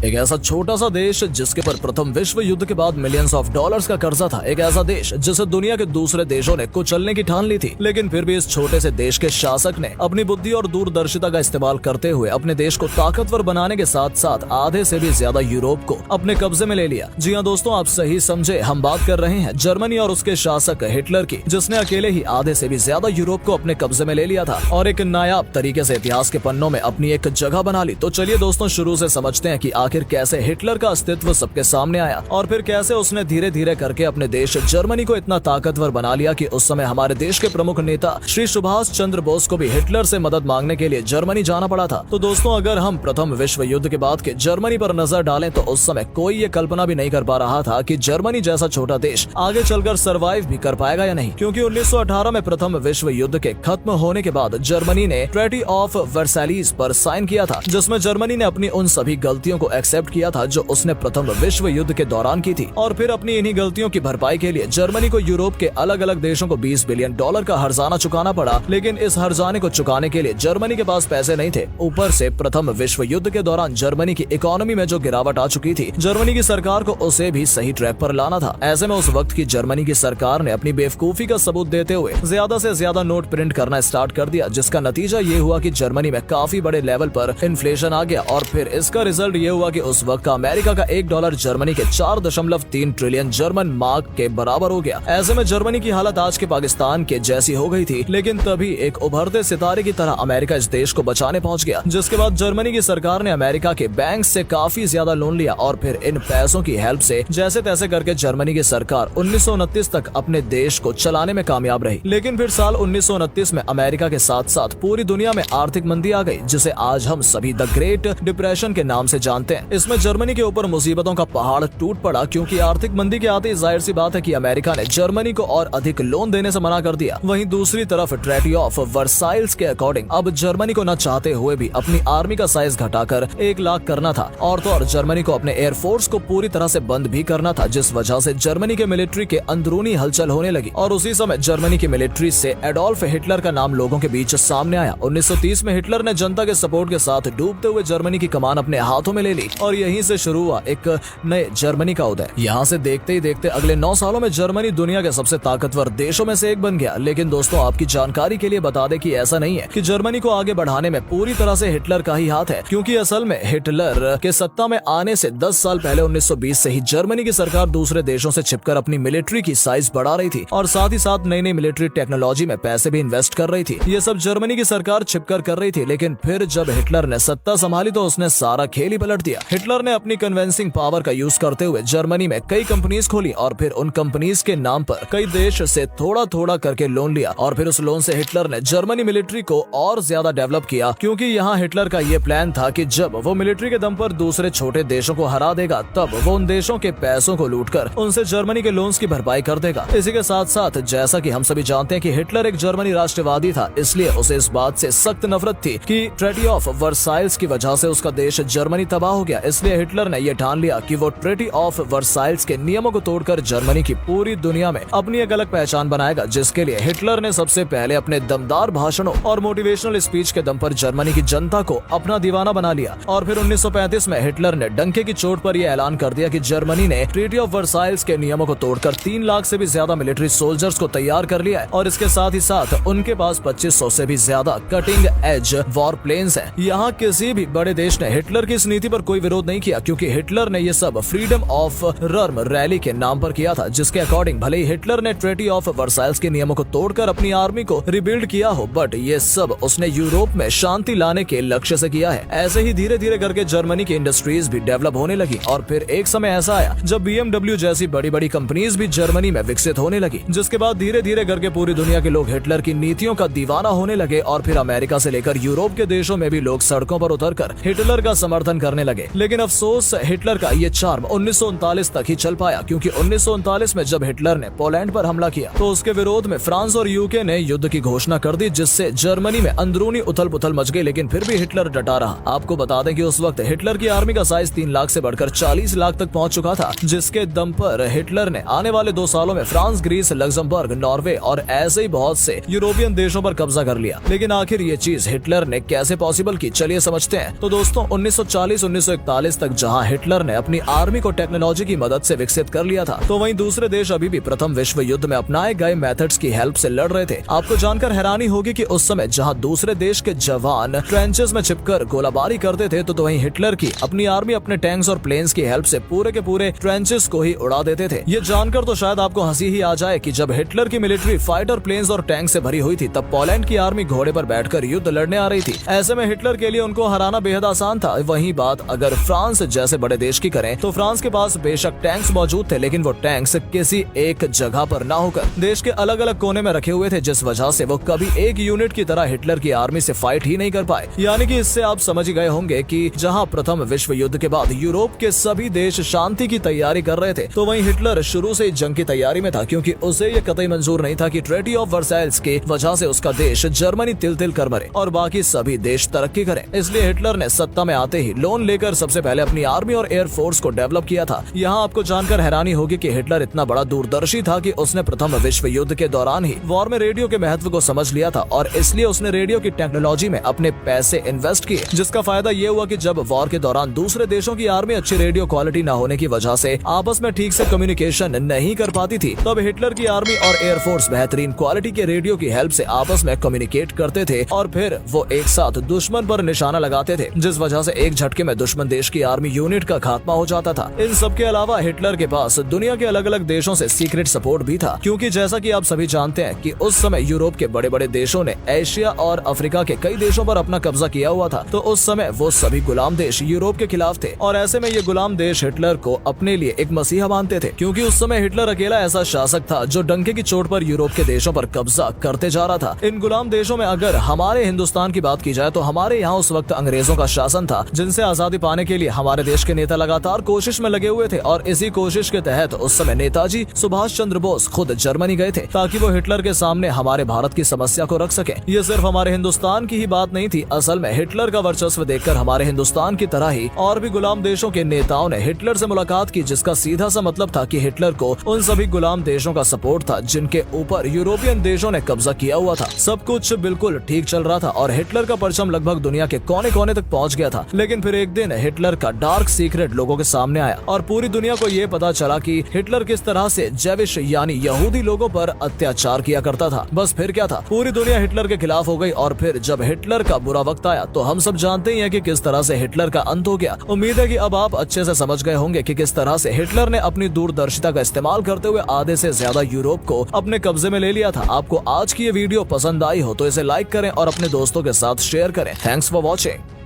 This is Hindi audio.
एक ऐसा छोटा सा देश जिसके पर प्रथम विश्व युद्ध के बाद मिलियंस ऑफ डॉलर्स का कर्जा था। एक ऐसा देश जिसे दुनिया के दूसरे देशों ने कुचलने की ठान ली थी, लेकिन फिर भी इस छोटे से देश के शासक ने अपनी बुद्धि और दूरदर्शिता का इस्तेमाल करते हुए अपने देश को ताकतवर बनाने के साथ साथ आधे से भी ज्यादा यूरोप को अपने कब्जे में ले लिया। जी हाँ दोस्तों, आप सही समझे, हम बात कर रहे हैं जर्मनी और उसके शासक हिटलर की, जिसने अकेले ही आधे से भी ज्यादा यूरोप को अपने कब्जे में ले लिया था और एक नायाब तरीके से इतिहास के पन्नों में अपनी एक जगह बना ली। तो चलिए दोस्तों, शुरू से समझते हैं कि आखिर कैसे हिटलर का अस्तित्व सबके सामने आया और फिर कैसे उसने धीरे धीरे करके अपने देश जर्मनी को इतना ताकतवर बना लिया कि उस समय हमारे देश के प्रमुख नेता श्री सुभाष चंद्र बोस को भी हिटलर से मदद मांगने के लिए जर्मनी जाना पड़ा था। तो दोस्तों, अगर हम प्रथम विश्व युद्ध के बाद के जर्मनी पर नजर डालें तो उस समय कोई ये कल्पना भी नहीं कर पा रहा था कि जर्मनी जैसा छोटा देश आगे चलकर सरवाइव भी कर पाएगा या नहीं, क्योंकि 1918 में प्रथम विश्व युद्ध के खत्म होने के बाद जर्मनी ने ट्रीटी ऑफ वर्साइलीज पर साइन किया था, जिसमें जर्मनी ने अपनी उन सभी गलतियों को एक्सेप्ट किया था जो उसने प्रथम विश्व युद्ध के दौरान की थी। और फिर अपनी इन्हीं गलतियों की भरपाई के लिए जर्मनी को यूरोप के अलग अलग देशों को $20 बिलियन का हर्जाना चुकाना पड़ा। लेकिन इस हर्जाने को चुकाने के लिए जर्मनी के पास पैसे नहीं थे। ऊपर से प्रथम विश्व युद्ध के दौरान जर्मनी की इकोनॉमी में जो गिरावट आ चुकी थी, जर्मनी की सरकार को उसे भी सही ट्रैक पर लाना था। ऐसे में उस वक्त की जर्मनी की सरकार ने अपनी बेवकूफी का सबूत देते हुए ज्यादा से ज्यादा नोट प्रिंट करना स्टार्ट कर दिया, जिसका नतीजा ये हुआ कि जर्मनी में काफी बड़े लेवल पर इन्फ्लेशन आ गया। और फिर इसका रिजल्ट ये हुआ कि उस वक्त का अमेरिका का $1 जर्मनी के 4.3 ट्रिलियन जर्मन मार्क के बराबर हो गया। ऐसे में जर्मनी की हालत आज के पाकिस्तान के जैसी हो गई थी। लेकिन तभी एक उभरते सितारे की तरह अमेरिका इस देश को बचाने पहुंच गया, जिसके बाद जर्मनी की सरकार ने अमेरिका के बैंक से काफी ज्यादा लोन लिया और फिर इन पैसों की हेल्प से जैसे तैसे करके जर्मनी की सरकार 1929 तक अपने देश को चलाने में कामयाब रही। लेकिन फिर साल 1929 में अमेरिका के साथ साथ पूरी दुनिया में आर्थिक मंदी आ गई, जिसे आज हम सभी द ग्रेट डिप्रेशन के नाम से जानते हैं। इसमें जर्मनी के ऊपर मुसीबतों का पहाड़ टूट पड़ा, क्योंकि आर्थिक मंदी के आते जाहिर सी बात है कि अमेरिका ने जर्मनी को और अधिक लोन देने से मना कर दिया। वहीं दूसरी तरफ ट्रीटी ऑफ वर्साइल्स के अकॉर्डिंग अब जर्मनी को न चाहते हुए भी अपनी आर्मी का साइज घटाकर 1 लाख करना था और तो और जर्मनी को अपने एयरफोर्स को पूरी तरह से बंद भी करना था, जिस वजह से जर्मनी के मिलिट्री के अंदरूनी हलचल होने लगी। और उसी समय जर्मनी की मिलिट्री से एडोल्फ हिटलर का नाम लोगों के बीच सामने आया। 1930 में हिटलर ने जनता के सपोर्ट के साथ डूबते हुए जर्मनी की कमान अपने हाथों में ले ली और यहीं से शुरू हुआ एक नए जर्मनी का उदय। यहाँ से देखते ही देखते अगले 9 सालों में जर्मनी दुनिया के सबसे ताकतवर देशों में से एक बन गया। लेकिन दोस्तों, आपकी जानकारी के लिए बता दें कि ऐसा नहीं है कि जर्मनी को आगे बढ़ाने में पूरी तरह से हिटलर का ही हाथ है, क्योंकि असल में हिटलर के सत्ता में आने से 10 साल पहले 1920 से ही जर्मनी की सरकार दूसरे देशों से छिपकर अपनी मिलिट्री की साइज बढ़ा रही थी और साथ ही साथ नई नई मिलिट्री टेक्नोलॉजी में पैसे भी इन्वेस्ट कर रही थी। ये सब जर्मनी की सरकार छिपकर कर रही थी। लेकिन फिर जब हिटलर ने सत्ता संभाली तो उसने सारा खेल ही पलट दिया। हिटलर ने अपनी कन्विंसिंग पावर का यूज करते हुए जर्मनी में कई कंपनीज खोली और फिर उन कंपनीज के नाम पर कई देश से थोड़ा थोड़ा करके लोन लिया और फिर उस लोन से हिटलर ने जर्मनी मिलिट्री को और ज्यादा डेवलप किया, क्योंकि यहाँ हिटलर का ये प्लान था कि जब वो मिलिट्री के दम पर दूसरे छोटे देशों को हरा देगा, तब वो उन देशों के पैसों को लूटकर उनसे जर्मनी के लोन्स की भरपाई कर देगा। इसी के साथ साथ जैसा कि हम सभी जानते हैं कि हिटलर एक जर्मनी राष्ट्रवादी था, इसलिए उसे इस बात से सख्त नफरत थी कि ट्रीटी ऑफ वर्साइल्स की वजह से उसका देश जर्मनी तबाह हो गया। इसलिए हिटलर ने यह ठान लिया कि वो ट्रीटी ऑफ वर्साइल्स के नियमों को तोड़कर जर्मनी की पूरी दुनिया में अपनी एक अलग पहचान बनाएगा, जिसके लिए हिटलर ने सबसे पहले अपने दमदार भाषणों और मोटिवेशनल स्पीच के दम पर जर्मनी की जनता को अपना दीवाना बना लिया। और फिर 1935 में हिटलर ने डंके की चोट पर यह ऐलान कर दिया कि जर्मनी ने ट्रीटी ऑफ वर्साइल्स के नियमों को तोड़कर 3 लाख से भी ज्यादा मिलिट्री सोल्जर्स को तैयार कर लिया है और इसके साथ ही साथ उनके पास 2500 से भी ज्यादा कटिंग एज वॉर प्लेन्स हैं। यहाँ किसी भी बड़े देश ने हिटलर की इस नीति पर कोई विरोध नहीं किया, क्योंकि हिटलर ने ये सब फ्रीडम ऑफ रर्म रैली के नाम पर किया था, जिसके अकॉर्डिंग भले ही हिटलर ने ट्रीटी ऑफ वर्साइल्स के नियमों को तोड़कर अपनी आर्मी को रिबिल्ड किया हो, बट ये सब उसने यूरोप में शांति लाने के लक्ष्य से किया है। ऐसे ही धीरे धीरे करके जर्मनी की इंडस्ट्रीज भी डेवलप होने लगी और फिर एक समय ऐसा आया जब BMW जैसी बड़ी बड़ी कंपनीज भी जर्मनी में विकसित होने लगी, जिसके बाद धीरे धीरे करके पूरी दुनिया के लोग हिटलर की नीतियों का दीवाना होने लगे और फिर अमेरिका से लेकर यूरोप के देशों में भी लोग सड़कों पर उतरकर हिटलर का समर्थन करने लगे। लेकिन अफसोस, हिटलर का ये चार्म 1939 तक ही चल पाया, क्योंकि 1939 में जब हिटलर ने पोलैंड पर हमला किया तो उसके विरोध में फ्रांस और यूके ने युद्ध की घोषणा कर दी, जिससे जर्मनी में अंदरूनी उथल पुथल मच गई। लेकिन फिर भी हिटलर डटा रहा। आपको बता दें कि उस वक्त हिटलर की आर्मी का साइज 3 लाख से बढ़कर 40 लाख तक पहुंच चुका था, जिसके दम पर हिटलर ने आने वाले 2 सालों में फ्रांस, ग्रीस, लग्जमबर्ग, नॉर्वे और ऐसे ही बहुत से यूरोपियन देशों पर कब्जा कर लिया। लेकिन आखिर ये चीज हिटलर ने कैसे पॉसिबल की, चलिए समझते हैं। तो दोस्तों, 1940 1941 तक जहां हिटलर ने अपनी आर्मी को टेक्नोलॉजी की मदद से विकसित कर लिया था, तो वहीं दूसरे देश अभी भी प्रथम विश्व युद्ध में अपनाए गए मेथड्स की हेल्प से लड़ रहे थे। आपको जानकर हैरानी होगी कि उस समय जहां दूसरे देश के जवान ट्रेंचेस में छिपकर गोलाबारी करते थे, तो वहीं हिटलर की अपनी आर्मी अपने टैंक्स और प्लेन्स की हेल्प से पूरे के पूरे ट्रेंचेस को ही उड़ा देते थे। ये जानकर तो शायद आपको हंसी ही आ जाए कि जब हिटलर की मिलिट्री फाइटर प्लेन्स और टैंक से भरी हुई थी, तब पोलैंड की आर्मी घोड़े पर बैठकर युद्ध लड़ने आ रही थी। ऐसे में हिटलर के लिए उनको हराना बेहद आसान था। वहीं बात अगर फ्रांस जैसे बड़े देश की करें, तो फ्रांस के पास बेशक टैंक्स मौजूद थे, लेकिन वो टैंक्स किसी एक जगह पर ना होकर देश के अलग अलग कोने में रखे हुए थे, जिस वजह से वो कभी एक यूनिट की तरह हिटलर की आर्मी से फाइट ही नहीं कर पाए। यानी कि इससे आप समझ गए होंगे कि जहां प्रथम विश्व युद्ध के बाद यूरोप के सभी देश शांति की तैयारी कर रहे थे, तो वहीं हिटलर शुरू से जंग की तैयारी में था, क्योंकि उसे ये कतई मंजूर नहीं था कि ट्रीटी ऑफ वर्साइल्स के वजह से उसका देश जर्मनी तिल तिल कर मरे और बाकी सभी देश तरक्की करें। इसलिए हिटलर ने सत्ता में आते ही लोन लेकर सबसे पहले अपनी आर्मी और एयर फोर्स को डेवलप किया था। यहाँ आपको जानकर हैरानी होगी कि हिटलर इतना बड़ा दूरदर्शी था कि उसने प्रथम विश्व युद्ध के दौरान ही वॉर में रेडियो के महत्व को समझ लिया था, और इसलिए उसने रेडियो की टेक्नोलॉजी में अपने पैसे इन्वेस्ट किए, जिसका फायदा ये हुआ कि जब वॉर के दौरान दूसरे देशों की आर्मी अच्छी रेडियो क्वालिटी न होने की वजह से आपस में ठीक से कम्युनिकेशन नहीं कर पाती थी, तब हिटलर की आर्मी और एयरफोर्स बेहतरीन क्वालिटी के रेडियो की हेल्प से आपस में कम्युनिकेट करते थे और फिर वो एक साथ दुश्मन पर निशाना लगाते थे, जिस वजह से एक झटके में दुश्मन देश की आर्मी यूनिट का खात्मा हो जाता था। इन सब के अलावा हिटलर के पास दुनिया के अलग अलग देशों से सीक्रेट सपोर्ट भी था, क्योंकि जैसा कि आप सभी जानते हैं कि उस समय यूरोप के बड़े बड़े देशों ने एशिया और अफ्रीका के कई देशों पर अपना कब्जा किया हुआ था, तो उस समय वो सभी गुलाम देश यूरोप के खिलाफ थे, और ऐसे में ये गुलाम देश हिटलर को अपने लिए एक मसीहा मानते थे, क्योंकि उस समय हिटलर अकेला ऐसा शासक था जो डंके की चोट पर यूरोप के देशों पर कब्जा करते जा रहा था। इन गुलाम देशों में अगर हमारे हिंदुस्तान की बात की जाए, तो हमारे यहाँ उस वक्त अंग्रेजों का शासन था, जिनसे आजादी पाने के लिए हमारे देश के नेता लगातार कोशिश में लगे हुए थे, और इसी कोशिश के तहत उस समय नेताजी सुभाष चंद्र बोस खुद जर्मनी गए थे, ताकि वो हिटलर के सामने हमारे भारत की समस्या को रख सके। ये सिर्फ हमारे हिंदुस्तान की ही बात नहीं थी, असल में हिटलर का वर्चस्व देखकर हमारे हिंदुस्तान की तरह ही और भी गुलाम देशों के नेताओं ने हिटलर से मुलाकात की, जिसका सीधा सा मतलब था कि हिटलर को उन सभी गुलाम देशों का सपोर्ट था जिनके ऊपर यूरोपियन देशों ने कब्जा किया हुआ था। सब कुछ बिल्कुल ठीक चल रहा था और हिटलर का परचम लगभग दुनिया के कोने कोने तक पहुंच गया था। लेकिन फिर एक दिन हिटलर का डार्क सीक्रेट लोगों के सामने आया और पूरी दुनिया को ये पता चला कि हिटलर किस तरह से जेविश यानी यहूदी लोगों पर अत्याचार किया करता था। बस फिर क्या था, पूरी दुनिया हिटलर के खिलाफ हो गई, और फिर जब हिटलर का बुरा वक्त आया तो हम सब जानते ही हैं कि किस तरह से हिटलर का अंत हो गया। उम्मीद है कि अब आप अच्छे से समझ गए होंगे कि किस तरह से हिटलर ने अपनी दूरदर्शिता का इस्तेमाल करते हुए आधे से ज्यादा यूरोप को अपने कब्जे में ले लिया था। आपको आज की ये वीडियो पसंद आई हो तो इसे लाइक करें और अपने दोस्तों के साथ शेयर करें। Thanks for watching.